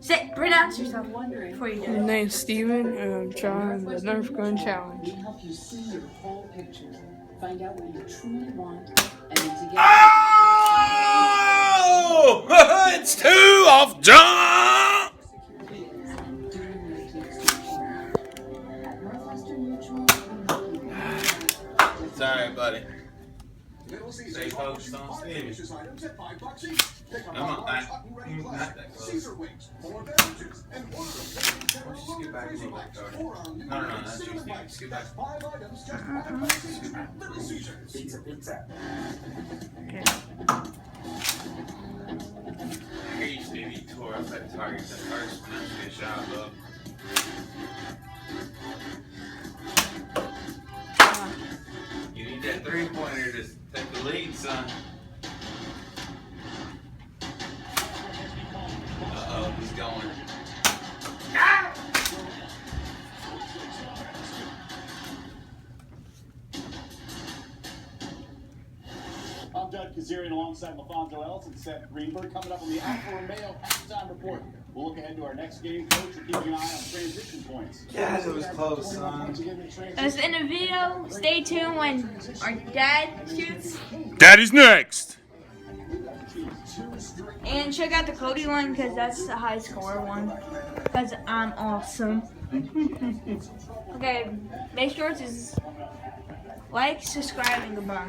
Say, pronounce yourself before you do My it. name's Steven, and I'm trying the Nerf gun challenge. We help you see your whole picture, find out what you truly want, and then together. Oh! It's 2 off jump! Sorry, buddy. Stay focused on Stevie. I'm not that close. Scoot back a little bit, Cody. No, that's you, Stevie. Scoot back. Okay. I hear you, Stevie. You tore up that target. That target's going to have to be a shot, bub. You need that 3-pointer to take the lead, son. Uh-oh, he's going. Ah! I'm Doug Kazarian alongside LaFonso Ellis and Seth Greenberg. Coming up on the Alfa Romeo halftime report. We'll look ahead to our next game. Coach, we're keeping an eye on transition points. God, it was close, son. That's in the video. Stay tuned when our dad shoots. Daddy's next. And check out the Cody one because that's the high score one. Because I'm awesome. Okay, make sure to like, subscribe, and goodbye.